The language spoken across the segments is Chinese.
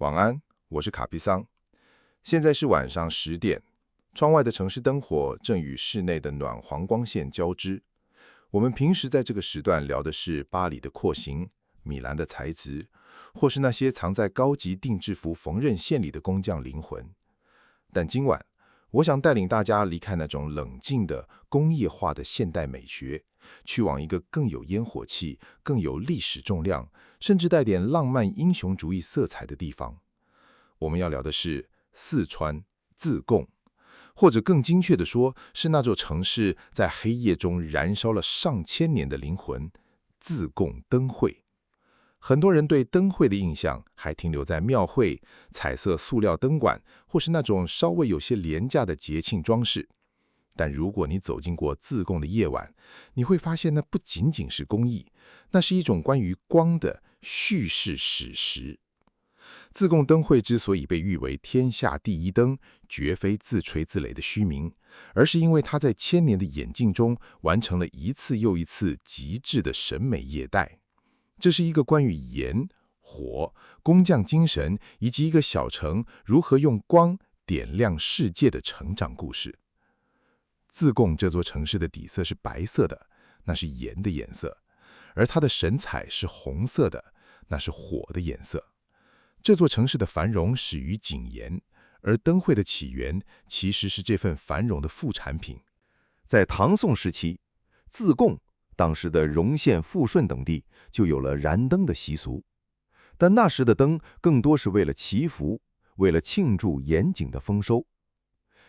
晚安，我是卡皮桑。现在是晚上10点，窗外的城市灯火正与室内的暖黄光线交织。我们平时在这个时段聊的是巴黎的廓形、米兰的材质，或是那些藏在高级定制服缝纫线里的工匠灵魂。但今晚，我想带领大家离开那种冷静的工业化的现代美学，去往一个更有烟火气、更有历史重量，甚至带点浪漫英雄主义色彩的地方。我们要聊的是四川自贡，或者更精确地说，是那座城市在黑夜中燃烧了上千年的灵魂——自贡灯会。很多人对灯会的印象还停留在庙会、彩色塑料灯管，或是那种稍微有些廉价的节庆装饰。但如果你走进过自贡的夜晚，你会发现那不仅仅是工艺，那是一种关于光的叙事史实。自贡灯会之所以被誉为天下第一灯，绝非自吹自擂的虚名，而是因为它在千年的演进中完成了一次又一次极致的审美业代。这是一个关于盐、火、工匠精神以及一个小城如何用光点亮世界的成长故事。自贡这座城市的底色是白色的，那是盐的颜色，而它的神采是红色的，那是火的颜色。这座城市的繁荣始于井盐，而灯会的起源其实是这份繁荣的副产品。在唐宋时期，自贡当时的荣县、富顺等地就有了燃灯的习俗，但那时的灯更多是为了祈福，为了庆祝盐井的丰收。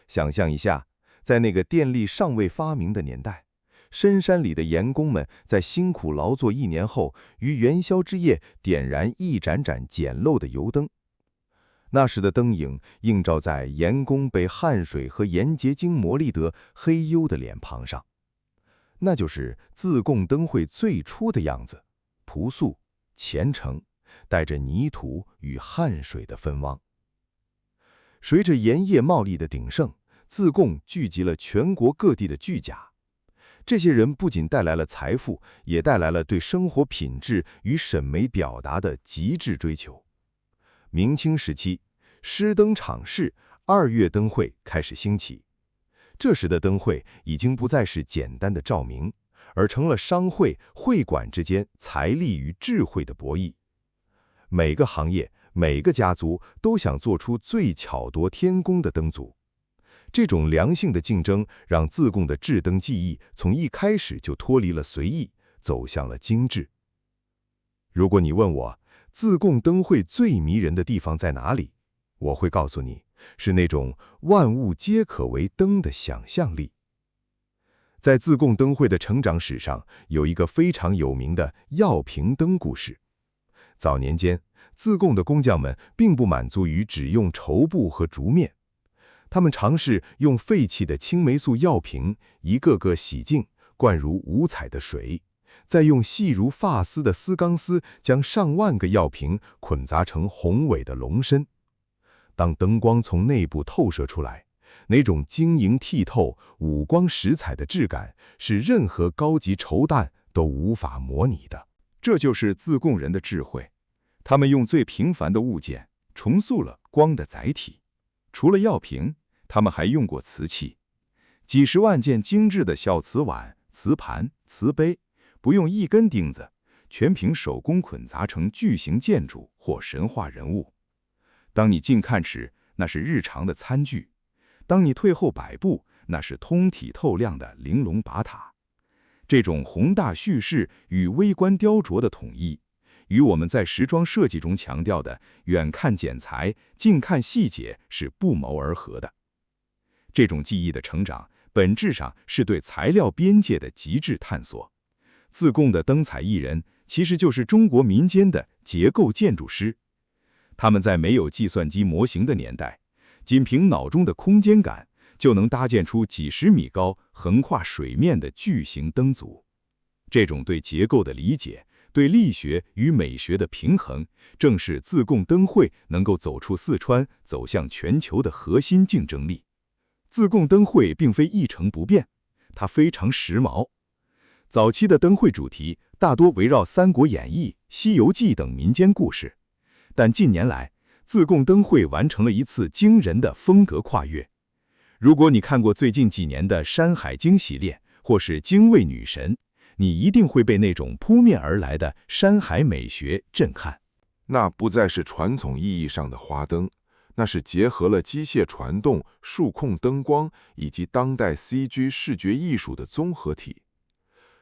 想象一下，在那个电力尚未发明的年代，深山里的盐工们在辛苦劳作1年后，于元宵之夜点燃一盏盏简陋的油灯。那时的灯影映照在盐工被汗水和盐结晶磨砺得黑黝的脸庞上，那就是自贡灯会最初的样子，朴素、虔诚，带着泥土与汗水的芬芳。随着盐业贸易的鼎盛，自贡聚集了全国各地的巨甲。这些人不仅带来了财富，也带来了对生活品质与审美表达的极致追求。明清时期，施灯场式、2月灯会开始兴起。这时的灯会已经不再是简单的照明，而成了商会、会馆之间财力与智慧的博弈。每个行业、每个家族都想做出最巧夺天工的灯组。这种良性的竞争让自贡的制灯技艺从一开始就脱离了随意，走向了精致。如果你问我，自贡灯会最迷人的地方在哪里？我会告诉你，是那种万物皆可为灯的想象力。在自贡灯会的成长史上，有一个非常有名的药瓶灯故事。早年间，自贡的工匠们并不满足于只用绸布和竹面，他们尝试用废弃的青霉素药瓶一个个洗净，灌入五彩的水，再用细如发丝的丝钢丝将上万个药瓶捆扎成宏伟的龙身。当灯光从内部透射出来，那种晶莹剔透、五光十彩的质感，是任何高级绸缎都无法模拟的。这就是自贡人的智慧，他们用最平凡的物件重塑了光的载体。除了药瓶，他们还用过瓷器，几十万件精致的小瓷碗、瓷盘、瓷杯，不用一根钉子，全凭手工捆扎成巨型建筑或神话人物。当你近看时，那是日常的餐具；当你退后100步，那是通体透亮的玲珑宝塔。这种宏大叙事与微观雕琢的统一，与我们在时装设计中强调的远看剪裁、近看细节是不谋而合的。这种技艺的成长，本质上是对材料边界的极致探索。自贡的灯彩艺人，其实就是中国民间的结构建筑师。他们在没有计算机模型的年代，仅凭脑中的空间感，就能搭建出几十米高、横跨水面的巨型灯组。这种对结构的理解，对力学与美学的平衡，正是自贡灯会能够走出四川，走向全球的核心竞争力。自贡灯会并非一成不变，它非常时髦。早期的灯会主题大多围绕《三国演义》《西游记》等民间故事，但近年来，自贡灯会完成了一次惊人的风格跨越。如果你看过最近几年的《山海经》系列，或是精卫女神，你一定会被那种扑面而来的山海美学震撼。那不再是传统意义上的花灯，那是结合了机械传动、数控灯光以及当代 CG 视觉艺术的综合体。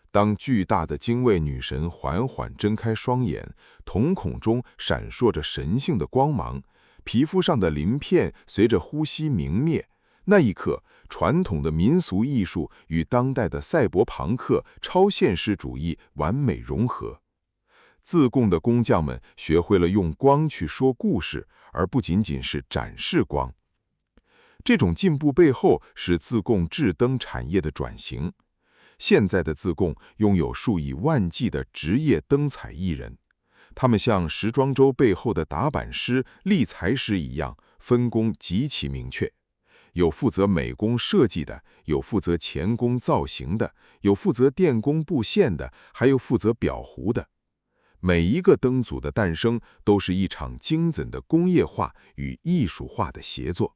当巨大的精卫女神缓缓睁开双眼，瞳孔中闪烁着神性的光芒，皮肤上的鳞片随着呼吸明灭，那一刻，传统的民俗艺术与当代的赛博朋克超现实主义完美融合。自贡的工匠们学会了用光去说故事，而不仅仅是展示光。这种进步背后是自贡制灯产业的转型。现在的自贡拥有数以万计的职业灯彩艺人，他们像时装周背后的打板师、立裁师一样，分工极其明确。有负责美工设计的，有负责钳工造型的，有负责电工布线的，还有负责裱糊的。每一个灯组的诞生，都是一场精准的工业化与艺术化的协作。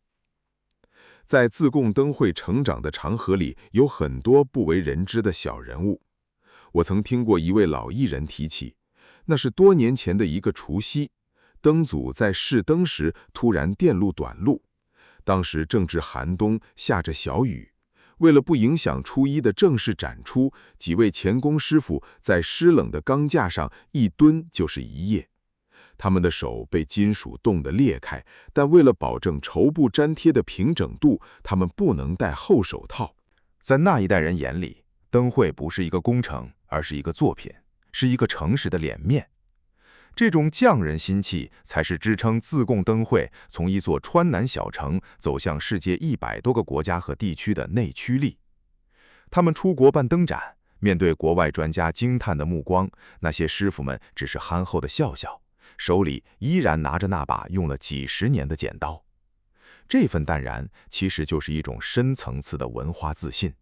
在自贡灯会成长的长河里，有很多不为人知的小人物。我曾听过一位老艺人提起，那是多年前的一个除夕，灯组在试灯时突然电路短路。当时正值寒冬，下着小雨。为了不影响初一的正式展出，几位钳工师傅在湿冷的钢架上一蹲就是一夜。他们的手被金属冻得裂开，但为了保证绸布粘贴的平整度，他们不能戴厚手套。在那一代人眼里，灯会不是一个工程，而是一个作品，是一个城市的脸面。这种匠人心气，才是支撑自贡灯会从一座川南小城走向世界100多个国家和地区的内驱力。他们出国办灯展，面对国外专家惊叹的目光，那些师傅们只是憨厚的笑笑，手里依然拿着那把用了几十年的剪刀。这份淡然，其实就是一种深层次的文化自信。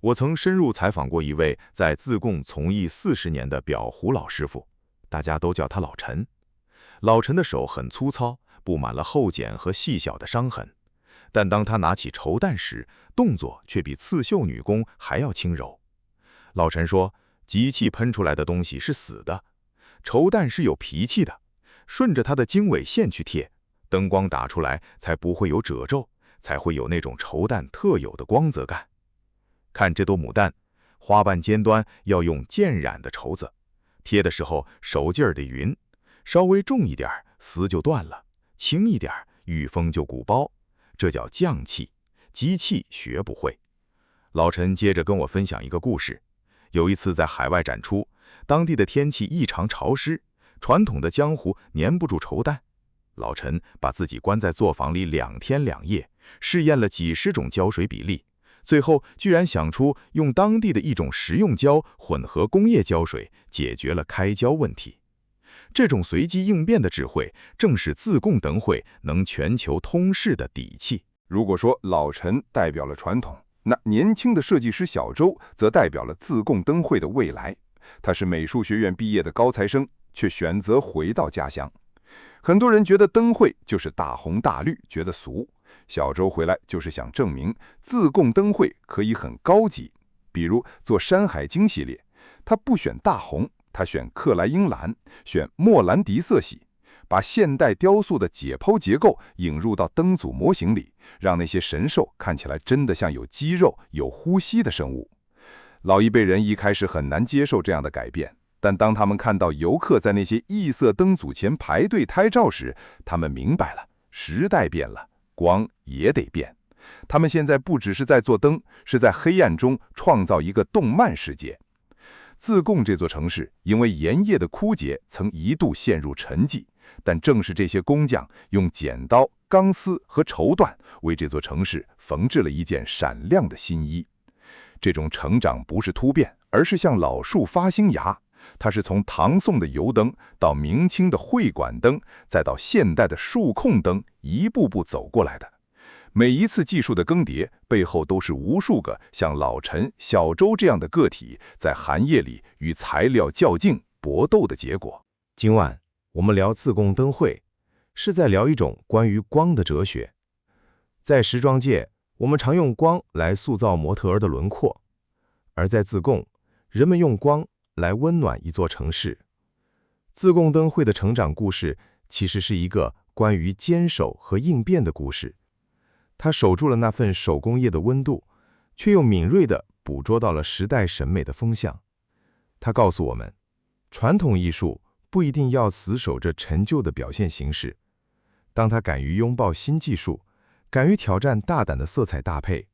我曾深入采访过一位在自贡从艺40年的裱糊老师傅，大家都叫他老陈。老陈的手很粗糙，布满了厚茧和细小的伤痕，但当他拿起绸缎时，动作却比刺绣女工还要轻柔。老陈说，机器喷出来的东西是死的，绸缎是有脾气的，顺着它的经纬线去贴，灯光打出来才不会有褶皱，才会有那种绸缎特有的光泽感。看这朵牡丹，花瓣尖端要用渐染的绸子，贴的时候手劲儿得匀，稍微重一点丝就断了，轻一点遇风就鼓包，这叫匠气，机器学不会。老陈接着跟我分享一个故事，有一次在海外展出，当地的天气异常潮湿，传统的浆糊粘不住绸缎。老陈把自己关在作坊里2天2夜，试验了几十种胶水比例，最后居然想出用当地的一种食用胶混合工业胶水，解决了开胶问题。这种随机应变的智慧，正是自贡灯会能全球通视的底气。如果说老陈代表了传统，那年轻的设计师小周则代表了自贡灯会的未来。他是美术学院毕业的高材生，却选择回到家乡。很多人觉得灯会就是大红大绿，觉得俗。小周回来就是想证明自贡灯会可以很高级，比如做《山海经》系列，他不选大红，他选克莱因蓝，选莫兰迪色系，把现代雕塑的解剖结构引入到灯组模型里，让那些神兽看起来真的像有肌肉、有呼吸的生物。老一辈人一开始很难接受这样的改变，但当他们看到游客在那些异色灯组前排队拍照时，他们明白了，时代变了，光也得变。他们现在不只是在做灯，是在黑暗中创造一个动漫世界。自贡这座城市因为盐业的枯竭，曾一度陷入沉寂，但正是这些工匠用剪刀、钢丝和绸缎为这座城市缝制了一件闪亮的新衣。这种成长不是突变，而是像老树发新芽。它是从唐宋的油灯到明清的会馆灯，再到现代的数控灯，一步步走过来的。每一次技术的更迭，背后都是无数个像老陈、小周这样的个体在寒夜里与材料较劲、搏斗的结果。今晚我们聊自贡灯会，是在聊一种关于光的哲学。在时装界，我们常用光来塑造模特儿的轮廓，而在自贡，人们用光来温暖一座城市。自贡灯会的成长故事其实是一个关于坚守和应变的故事。它守住了那份手工业的温度，却又敏锐地捕捉到了时代审美的风向。它告诉我们，传统艺术不一定要死守着陈旧的表现形式。当它敢于拥抱新技术，敢于挑战大胆的色彩搭配，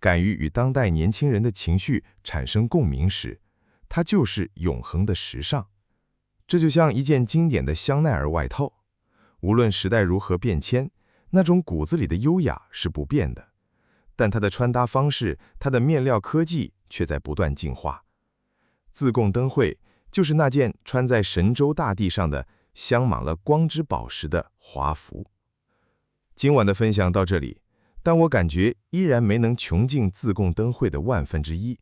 敢于与当代年轻人的情绪产生共鸣时，它就是永恒的时尚。这就像一件经典的香奈儿外套，无论时代如何变迁，那种骨子里的优雅是不变的，但它的穿搭方式，它的面料科技却在不断进化。自贡灯会就是那件穿在神州大地上的镶满了光之宝石的华服。今晚的分享到这里，但我感觉依然没能穷尽自贡灯会的1/1000，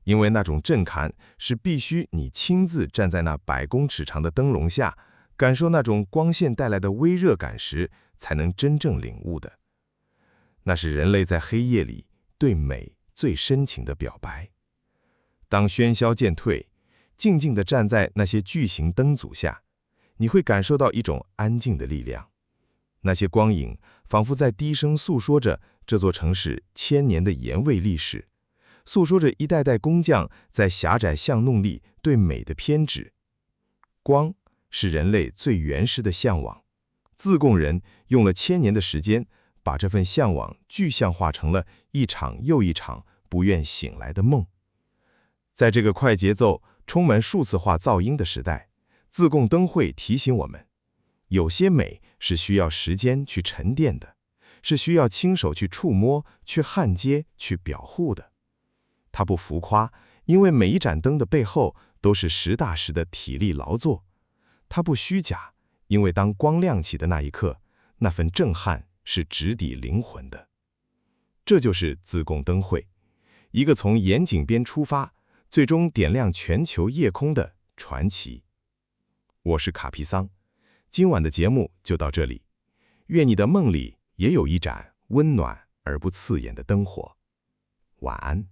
因为那种震撼是必须你亲自站在那100公尺长的灯笼下，感受那种光线带来的微热感时，才能真正领悟的。那是人类在黑夜里对美最深情的表白。当喧嚣渐退，静静地站在那些巨型灯组下，你会感受到一种安静的力量。那些光影仿佛在低声诉说着这座城市1000年的盐味历史，诉说着一代代工匠在狭窄巷弄里对美的偏执。光是人类最原始的向往，自贡人用了1000年的时间，把这份向往具象化成了一场又一场不愿醒来的梦。在这个快节奏、充满数字化噪音的时代，自贡灯会提醒我们，有些美是需要时间去沉淀的，是需要亲手去触摸、去焊接、去裱护的。它不浮夸，因为每一盏灯的背后都是实打实的体力劳作。它不虚假，因为当光亮起的那一刻，那份震撼是直抵灵魂的。这就是自贡灯会，一个从盐井边出发，最终点亮全球夜空的传奇。我是卡皮桑，今晚的节目就到这里。愿你的梦里也有一盏温暖而不刺眼的灯火。晚安。